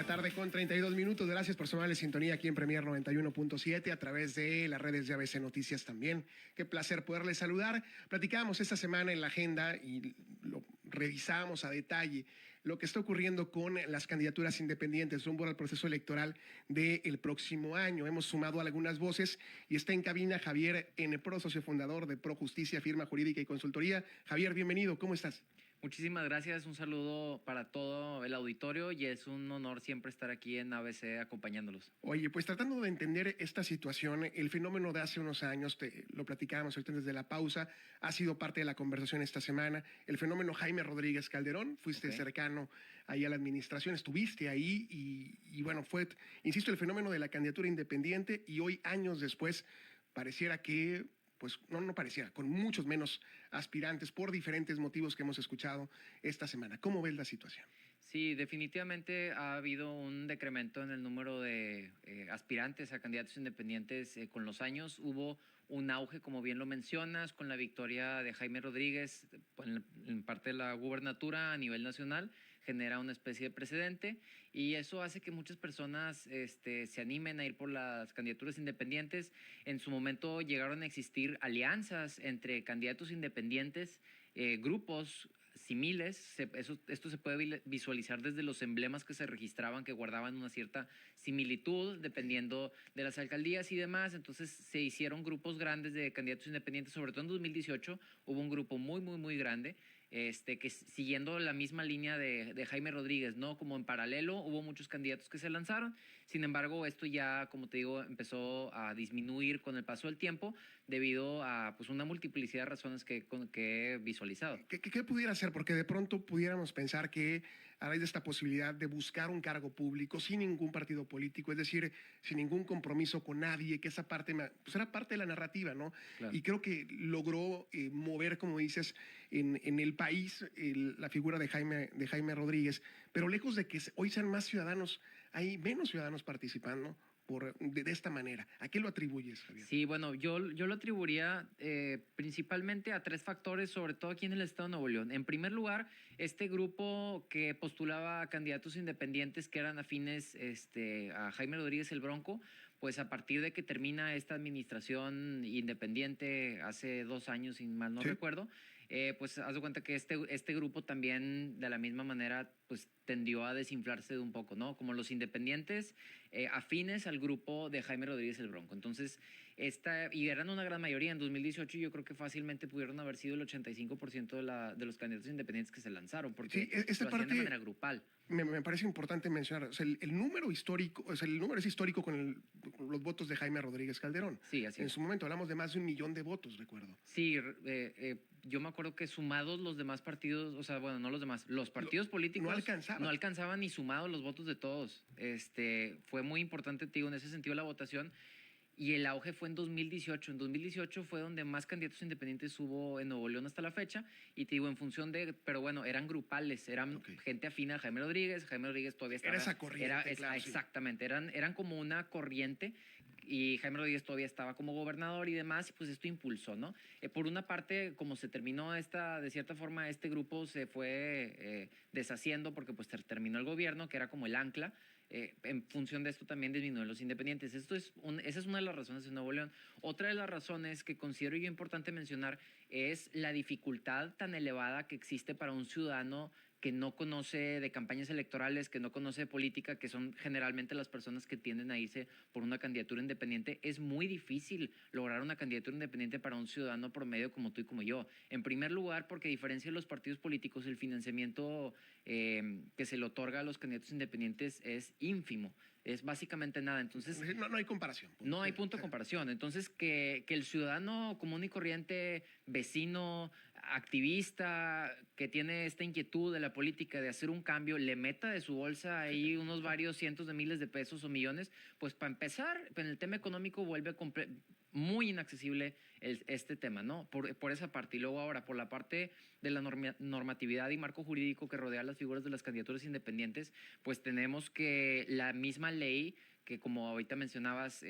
la tarde con 32 minutos. Gracias por su amable sintonía aquí en Premier 91.7 a través de las redes de ABC Noticias también. Qué placer poderles saludar. Platicábamos esta semana en la agenda y lo revisamos a detalle lo que está ocurriendo con las candidaturas independientes rumbo al proceso electoral del próximo año. Hemos sumado algunas voces y está en cabina Javier N. Pro, socio fundador de Pro Justicia, firma jurídica y consultoría. Javier, bienvenido. ¿Cómo estás? Muchísimas gracias, un saludo para todo el auditorio y es un honor siempre estar aquí en ABC acompañándolos. Oye, pues tratando de entender esta situación, el fenómeno de hace unos años, lo platicábamos ahorita desde la pausa, ha sido parte de la conversación esta semana, el fenómeno Jaime Rodríguez Calderón, fuiste cercano ahí a la administración, estuviste ahí y bueno, fue, insisto, el fenómeno de la candidatura independiente y hoy, años después, pareciera que... pues no pareciera, con muchos menos aspirantes por diferentes motivos que hemos escuchado esta semana. ¿Cómo ves la situación? Sí, definitivamente ha habido un decremento en el número de aspirantes a candidatos independientes con los años. Hubo un auge, como bien lo mencionas, con la victoria de Jaime Rodríguez en parte de la gubernatura a nivel nacional, genera una especie de precedente y eso hace que muchas personas se animen a ir por las candidaturas independientes. En su momento llegaron a existir alianzas entre candidatos independientes, grupos similares. Esto se puede visualizar desde los emblemas que se registraban, que guardaban una cierta similitud dependiendo de las alcaldías y demás. Entonces se hicieron grupos grandes de candidatos independientes, sobre todo en 2018 hubo un grupo muy grande que siguiendo la misma línea de Jaime Rodríguez, ¿no? Como en paralelo hubo muchos candidatos que se lanzaron. Sin embargo, esto ya, como te digo, empezó a disminuir con el paso del tiempo debido a pues una multiplicidad de razones que he visualizado. ¿Qué pudiera ser? Porque de pronto pudiéramos pensar que a raíz de esta posibilidad de buscar un cargo público sin ningún partido político, es decir, sin ningún compromiso con nadie, que esa parte pues era parte de la narrativa, ¿no? Claro. Y creo que logró mover, como dices, en el país la figura de Jaime Rodríguez, pero lejos de que hoy sean más ciudadanos, hay menos ciudadanos participando de esta manera. ¿A qué lo atribuyes, Javier? Sí, bueno, yo lo atribuiría principalmente a tres factores, sobre todo aquí en el estado de Nuevo León. En primer lugar, este grupo que postulaba candidatos independientes que eran afines a Jaime Rodríguez el Bronco, pues a partir de que termina esta administración independiente hace 2 años, sin mal no recuerdo, pues haz de cuenta que este grupo también de la misma manera pues tendió a desinflarse de un poco, ¿no? Como los independientes afines al grupo de Jaime Rodríguez el Bronco. Entonces, y eran una gran mayoría. En 2018 yo creo que fácilmente pudieron haber sido el 85% de los candidatos independientes que se lanzaron, porque lo hacían de manera grupal. Me parece importante mencionar, o sea, el número histórico, o sea, el número es histórico con los votos de Jaime Rodríguez Calderón. Sí, así es. En su momento hablamos de más de 1 millón de votos, recuerdo. Sí, yo me acuerdo que sumados los demás partidos, o sea, bueno, no los demás, los partidos políticos no alcanzaban ni sumados los votos de todos. Fue muy importante, te digo, en ese sentido la votación. Y el auge fue en 2018. En 2018 fue donde más candidatos independientes hubo en Nuevo León hasta la fecha. Y te digo, en función de... Pero bueno, eran grupales, eran gente afina a Jaime Rodríguez. Jaime Rodríguez todavía estaba... Era esa corriente, claro, exactamente, eran como una corriente. Y Jaime Rodríguez todavía estaba como gobernador y demás. Y pues esto impulsó, ¿no? Por una parte, como se terminó de cierta forma, este grupo se fue deshaciendo porque pues terminó el gobierno, que era como el ancla. En función de esto también disminuyen los independientes. Esa es una de las razones en Nuevo León. Otra de las razones que considero yo importante mencionar es la dificultad tan elevada que existe para un ciudadano que no conoce de campañas electorales, que no conoce de política, que son generalmente las personas que tienden a irse por una candidatura independiente. Es muy difícil lograr una candidatura independiente para un ciudadano promedio como tú y como yo. En primer lugar, porque a diferencia de los partidos políticos, el financiamiento que se le otorga a los candidatos independientes es ínfimo. Es básicamente nada. Entonces, no hay comparación. No hay punto de comparación. Entonces, que el ciudadano común y corriente, vecino, activista, que tiene esta inquietud de la política, de hacer un cambio, le meta de su bolsa ahí unos varios cientos de miles de pesos o millones, pues para empezar, en el tema económico vuelve muy inaccesible este tema, ¿no? Por esa parte. Y luego ahora, por la parte de la normatividad y marco jurídico que rodea las figuras de las candidaturas independientes, pues tenemos que la misma ley que, como ahorita mencionabas,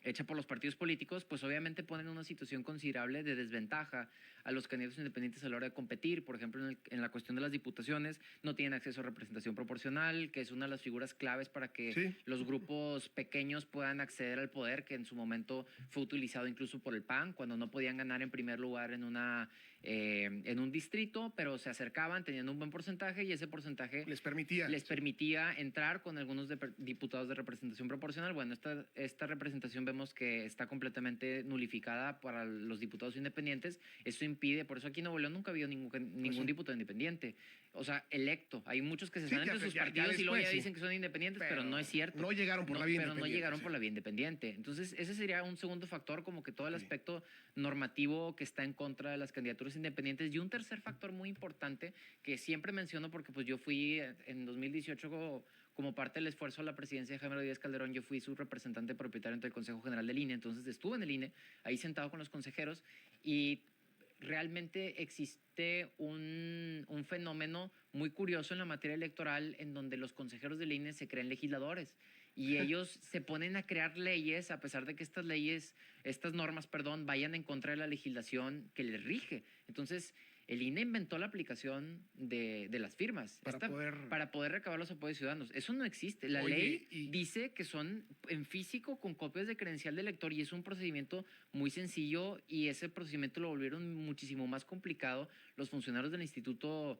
hecha por los partidos políticos, pues obviamente ponen una situación considerable de desventaja a los candidatos independientes a la hora de competir. Por ejemplo, en la cuestión de las diputaciones, no tienen acceso a representación proporcional, que es una de las figuras claves para que los grupos pequeños puedan acceder al poder, que en su momento fue utilizado incluso por el PAN, cuando no podían ganar en primer lugar en un distrito, pero se acercaban teniendo un buen porcentaje y ese porcentaje les permitía entrar con algunos diputados de representación proporcional. Bueno, esta representación vemos que está completamente nulificada para los diputados independientes. Eso impide, por eso aquí en Nuevo León nunca ha habido ningún diputado independiente. O sea, electo. Hay muchos que se salen de sus partidos y luego ya dicen que son independientes, pero no es cierto. No llegaron por la vía independiente. Pero no llegaron por la vía independiente. Entonces, ese sería un segundo factor, como que todo el aspecto normativo que está en contra de las candidaturas independientes. Y un tercer factor muy importante que siempre menciono porque pues yo fui en 2018 como parte del esfuerzo de la presidencia de Jaime Rodríguez Calderón, yo fui su representante propietario ante el Consejo General del INE, entonces estuve en el INE, ahí sentado con los consejeros y realmente existe un fenómeno muy curioso en la materia electoral en donde los consejeros del INE se creen legisladores y ellos se ponen a crear leyes a pesar de que estas normas, vayan en contra de la legislación que les rige. Entonces, el INE inventó la aplicación de las firmas para poder recabar los apoyos ciudadanos. Eso no existe. La ley dice que son en físico con copias de credencial de elector y es un procedimiento muy sencillo y ese procedimiento lo volvieron muchísimo más complicado los funcionarios del Instituto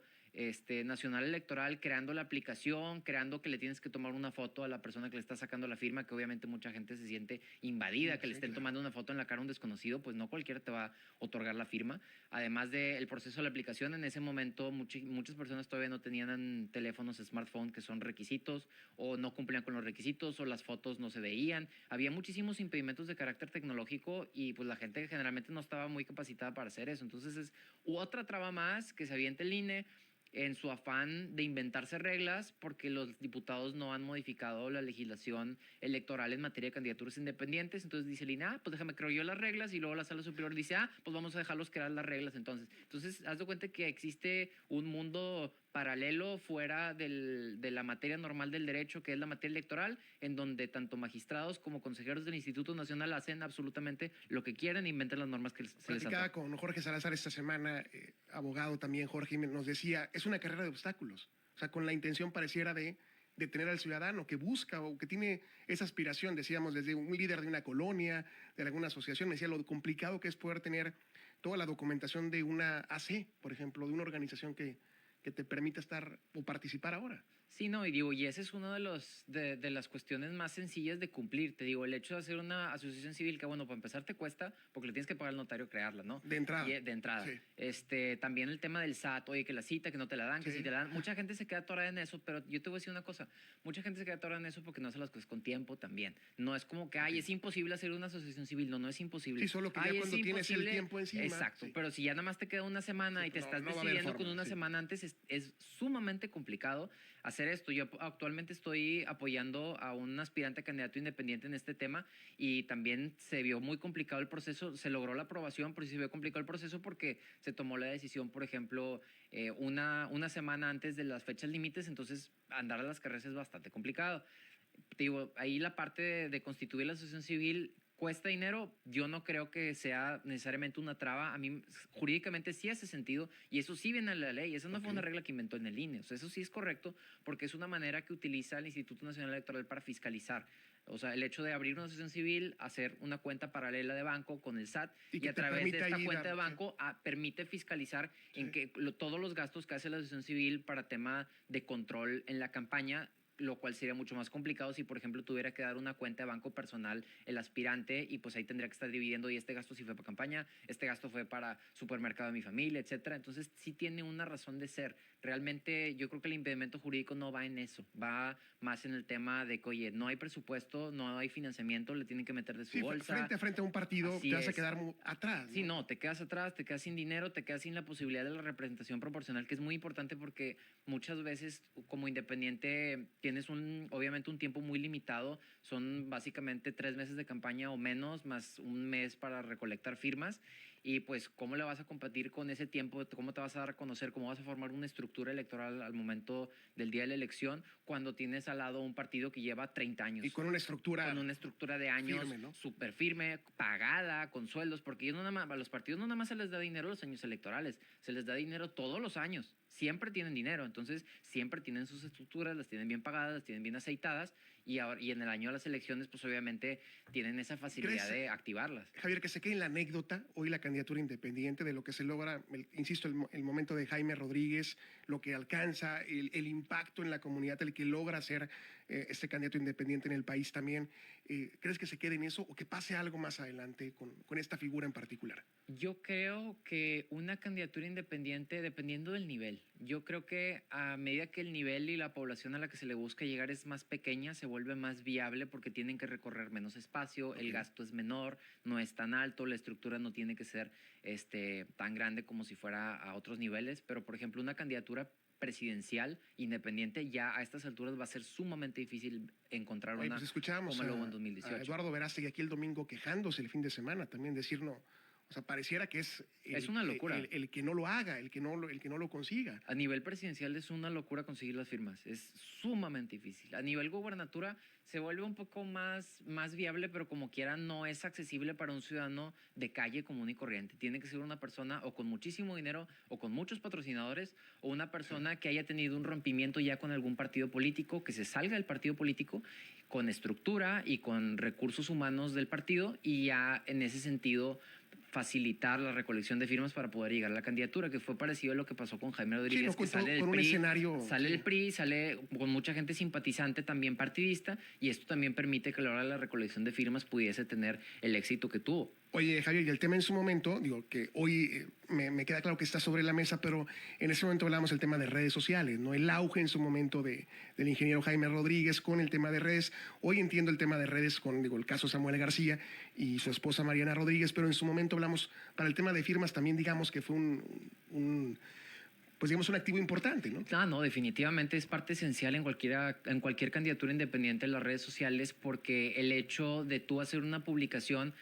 Nacional Electoral, creando la aplicación, creando que le tienes que tomar una foto a la persona que le está sacando la firma, que obviamente mucha gente se siente invadida, que le estén tomando una foto en la cara a un desconocido, pues no cualquiera te va a otorgar la firma. Además del proceso de la aplicación, en ese momento muchas personas todavía no tenían teléfonos smartphone que son requisitos o no cumplían con los requisitos o las fotos no se veían. Había muchísimos impedimentos de carácter tecnológico y pues la gente generalmente no estaba muy capacitada para hacer eso. Entonces es otra traba más que se avienta el INE en su afán de inventarse reglas porque los diputados no han modificado la legislación electoral en materia de candidaturas independientes. Entonces dice el INE, pues déjame creo yo las reglas y luego la Sala Superior dice, pues vamos a dejarlos crear las reglas entonces. Entonces, haz de cuenta que existe un mundo paralelo fuera de la materia normal del derecho, que es la materia electoral, en donde tanto magistrados como consejeros del Instituto Nacional hacen absolutamente lo que quieren e inventan las normas que se les Platicaba con Jorge Salazar esta semana, abogado también, Jorge, nos decía, es una carrera de obstáculos. O sea, con la intención pareciera de tener al ciudadano que busca o que tiene esa aspiración, decíamos, desde un líder de una colonia, de alguna asociación, me decía lo complicado que es poder tener toda la documentación de una AC, por ejemplo, de una organización que te permita estar o participar ahora. Sí, no, y ese es uno de las cuestiones más sencillas de cumplir. Te digo, el hecho de hacer una asociación civil, que bueno, para empezar te cuesta, porque le tienes que pagar al notario crearla, ¿no? De entrada. De entrada. Sí. También el tema del SAT, oye, que la cita, que no te la dan, que si te la dan. Mucha gente se queda atorada en eso, pero yo te voy a decir una cosa, mucha gente se queda atorada en eso porque no hace las cosas con tiempo también. No es como que, es imposible hacer una asociación civil. No es imposible. Sí, solo que ya cuando tienes el tiempo encima. Exacto, pero si ya nada más te queda una semana y te estás decidiendo con una semana antes, es sumamente complicado hacer esto. Yo actualmente estoy apoyando a un aspirante a candidato independiente en este tema y también se vio muy complicado el proceso. Se logró la aprobación, pero sí se vio complicado el proceso porque se tomó la decisión, por ejemplo, una semana antes de las fechas límites, entonces andar a las carreras es bastante complicado. Te digo, ahí la parte de constituir la asociación civil cuesta dinero. Yo no creo que sea necesariamente una traba. A mí jurídicamente sí hace sentido y eso sí viene en la ley. Esa no fue una regla que inventó en el INE. O sea, eso sí es correcto porque es una manera que utiliza el Instituto Nacional Electoral para fiscalizar. O sea, el hecho de abrir una asociación civil, hacer una cuenta paralela de banco con el SAT y a través de esta cuenta de banco permite fiscalizar en que todos los gastos que hace la asociación civil para tema de control en la campaña, lo cual sería mucho más complicado si, por ejemplo, tuviera que dar una cuenta de banco personal el aspirante y pues ahí tendría que estar dividiendo y este gasto sí fue para campaña, este gasto fue para supermercado de mi familia, etcétera. Entonces sí tiene una razón de ser. Realmente yo creo que el impedimento jurídico no va en eso, va más en el tema de que, oye, no hay presupuesto, no hay financiamiento, le tienen que meter de su bolsa. Frente a frente a un partido te vas a quedar atrás, ¿no? Sí, no, te quedas atrás, te quedas sin dinero, te quedas sin la posibilidad de la representación proporcional, que es muy importante porque muchas veces como independiente tienes obviamente un tiempo muy limitado, son básicamente 3 meses de campaña o menos, más un mes para recolectar firmas y pues cómo le vas a competir con ese tiempo, cómo te vas a dar a conocer, cómo vas a formar una estructura electoral al momento del día de la elección cuando tienes al lado un partido que lleva 30 años. Y con una estructura de años firme, ¿no? súper firme, pagada, con sueldos, porque ellos no nada más, a los partidos no nada más se les da dinero los años electorales, se les da dinero todos los años. Siempre tienen dinero, entonces siempre tienen sus estructuras, las tienen bien pagadas, las tienen bien aceitadas y en el año de las elecciones pues obviamente tienen esa facilidad de activarlas. Javier, que se quede en la anécdota hoy la candidatura independiente de lo que se logra, insisto, el momento de Jaime Rodríguez, lo que alcanza, el impacto en la comunidad, el que logra ser este candidato independiente en el país también. ¿Crees que se quede en eso o que pase algo más adelante con esta figura en particular? Yo creo que una candidatura independiente, dependiendo del nivel, yo creo que a medida que el nivel y la población a la que se le busca llegar es más pequeña, se vuelve más viable porque tienen que recorrer menos espacio, el gasto es menor, no es tan alto, la estructura no tiene que ser tan grande como si fuera a otros niveles, pero por ejemplo una candidatura presidencial independiente ya a estas alturas va a ser sumamente difícil encontrar una pues escuchábamos como lo hubo en 2018. A Eduardo Verástegui aquí el domingo quejándose el fin de semana también, decir no. O sea, pareciera que es una locura. El que no lo haga, el que no lo consiga. A nivel presidencial es una locura conseguir las firmas, es sumamente difícil. A nivel gobernatura se vuelve un poco más viable, pero como quiera no es accesible para un ciudadano de calle común y corriente. Tiene que ser una persona o con muchísimo dinero o con muchos patrocinadores o una persona que haya tenido un rompimiento ya con algún partido político, que se salga del partido político con estructura y con recursos humanos del partido y ya en ese sentido facilitar la recolección de firmas para poder llegar a la candidatura, que fue parecido a lo que pasó con Jaime Rodríguez, sí, no, que sale del con PRI, un escenario, sale el PRI, sale con mucha gente simpatizante, también partidista, y esto también permite que a la hora de la recolección de firmas pudiese tener el éxito que tuvo. Oye, Javier, y el tema en su momento, digo que hoy me queda claro que está sobre la mesa, pero en ese momento hablamos del tema de redes sociales, ¿no? El auge en su momento del ingeniero Jaime Rodríguez con el tema de redes. Hoy entiendo el tema de redes con, el caso Samuel García y su esposa Mariana Rodríguez, pero en su momento hablamos, para el tema de firmas también digamos que fue pues digamos un activo importante, ¿no? No, definitivamente es parte esencial en cualquier candidatura independiente en las redes sociales porque el hecho de tú hacer una publicación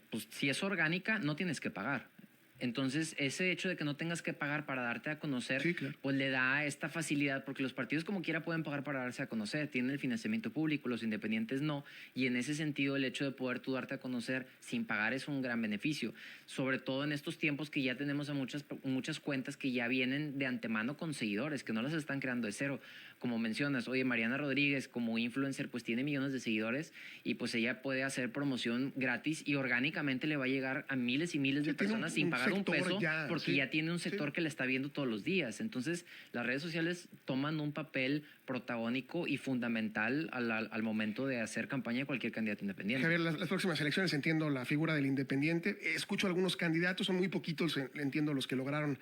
pues si es orgánica, no tienes que pagar. Entonces, ese hecho de que no tengas que pagar para darte a conocer, sí, claro, pues le da esta facilidad, porque los partidos como quiera pueden pagar para darse a conocer, tienen el financiamiento público, los independientes no, y en ese sentido el hecho de poder tú darte a conocer sin pagar es un gran beneficio, sobre todo en estos tiempos que ya tenemos a muchas cuentas que ya vienen de antemano con seguidores, que no las están creando de cero. Como mencionas, oye, Mariana Rodríguez como influencer pues tiene millones de seguidores y pues ella puede hacer promoción gratis y orgánicamente le va a llegar a miles y miles de personas sin pagar un peso porque ya tiene un sector que la está viendo todos los días. Entonces, las redes sociales toman un papel protagónico y fundamental al momento de hacer campaña de cualquier candidato independiente. Javier, las próximas elecciones entiendo la figura del independiente. Escucho algunos candidatos, son muy poquitos, entiendo los que lograron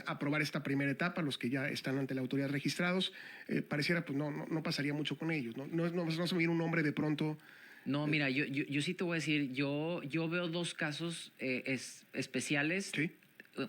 aprobar esta primera etapa, los que ya están ante la autoridad registrados. Pareciera pues no pasaría mucho con ellos, no se me viene un nombre de pronto. No, mira, yo sí te voy a decir, yo veo dos casos especiales. ¿Sí?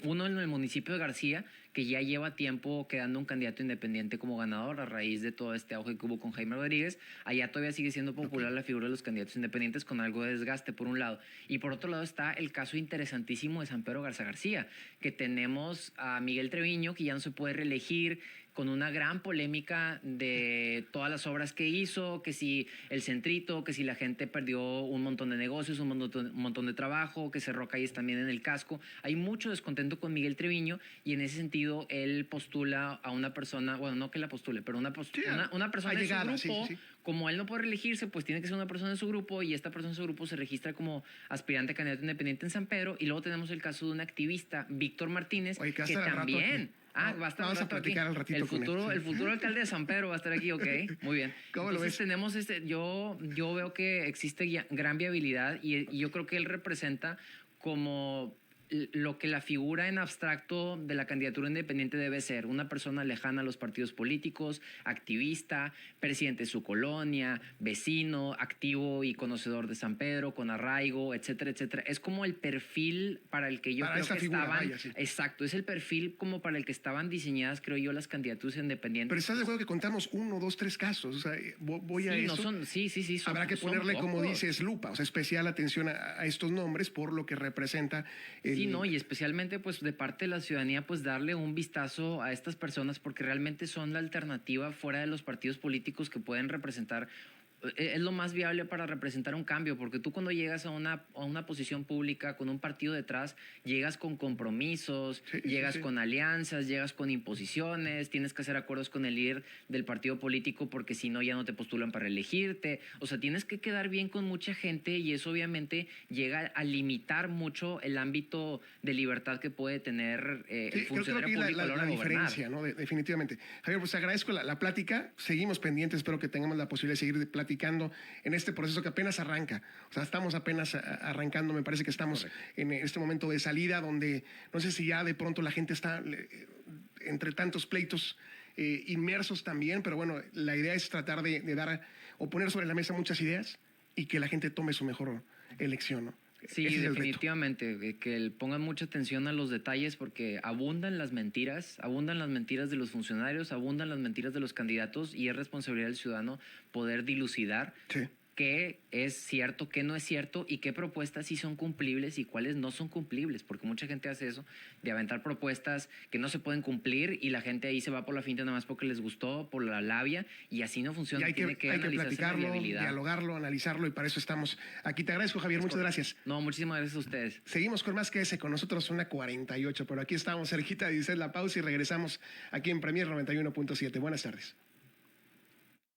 Uno en el municipio de García, que ya lleva tiempo quedando un candidato independiente como ganador a raíz de todo este auge que hubo con Jaime Rodríguez. Allá todavía sigue siendo popular la figura de los candidatos independientes con algo de desgaste, por un lado. Y por otro lado está el caso interesantísimo de San Pedro Garza García, que tenemos a Miguel Treviño, que ya no se puede reelegir, con una gran polémica de todas las obras que hizo, que si el centrito, que si la gente perdió un montón de negocios, un montón de trabajo, que cerró calles también en el casco. Hay mucho descontento con Miguel Treviño y en ese sentido él postula a una persona, bueno, no que la postule, pero una persona de su grupo. Sí. Como él no puede reelegirse, pues tiene que ser una persona de su grupo y esta persona de su grupo se registra como aspirante a candidato independiente en San Pedro. Y luego tenemos el caso de un activista, Víctor Martínez, que también... va a estar vamos a platicar al ratito el futuro alcalde de San Pedro va a estar aquí, ok, muy bien. ¿Cómo lo ves? Tenemos yo veo que existe gran viabilidad y yo creo que él representa como lo que la figura en abstracto de la candidatura independiente debe ser: una persona lejana a los partidos políticos, activista, presidente de su colonia, vecino, activo y conocedor de San Pedro, con arraigo, etcétera, etcétera. Es como el perfil para el que yo Para creo esa que figura, estaban... vaya, sí. Exacto, es el perfil como para el que estaban diseñadas, creo yo, las candidaturas independientes. Pero estás de acuerdo que contamos 1, 2, 3 casos. O sea, voy a Sí, eso. no son, sí, son, Habrá que son ponerle, como pocos. dices, lupa, o sea, especial atención a estos nombres por lo que representa. Sí, no, y especialmente pues de parte de la ciudadanía, pues darle un vistazo a estas personas, porque realmente son la alternativa fuera de los partidos políticos que pueden representar. Es lo más viable para representar un cambio, porque tú cuando llegas a una posición pública con un partido detrás, llegas con compromisos, Sí, llegas sí. con alianzas, llegas con imposiciones, tienes que hacer acuerdos con el líder del partido político, porque si no ya no te postulan para elegirte. O sea, tienes que quedar bien con mucha gente, y eso obviamente llega a limitar mucho el ámbito de libertad que puede tener el Sí, funcionario creo que público a la hora la de gobernar. diferencia, ¿no? Definitivamente. Javier, pues agradezco la plática. Seguimos pendientes. Espero que tengamos la posibilidad de seguir platicando en este proceso que apenas arranca. O sea, estamos apenas arrancando. Me parece que estamos en este momento de salida donde no sé si ya de pronto la gente está entre tantos pleitos inmersos también, pero bueno, la idea es tratar de dar o poner sobre la mesa muchas ideas y que la gente tome su mejor elección, ¿no? Sí, Ese es el reto. definitivamente, que pongan mucha atención a los detalles, porque abundan las mentiras de los funcionarios, abundan las mentiras de los candidatos, y es responsabilidad del ciudadano poder dilucidar Sí. qué es cierto, qué no es cierto, y qué propuestas sí son cumplibles y cuáles no son cumplibles, porque mucha gente hace eso, de aventar propuestas que no se pueden cumplir, y la gente ahí se va por la finta nada más porque les gustó, por la labia, y así no funciona. Y hay que analizarse la platicarlo, viabilidad. dialogarlo, analizarlo, y para eso estamos aquí. Te agradezco, Javier. Muchas gracias. No, muchísimas gracias a ustedes. Seguimos con más que ese, con nosotros una 48, pero aquí estamos cerquita de hacer la pausa y regresamos aquí en Premier 91.7. Buenas tardes.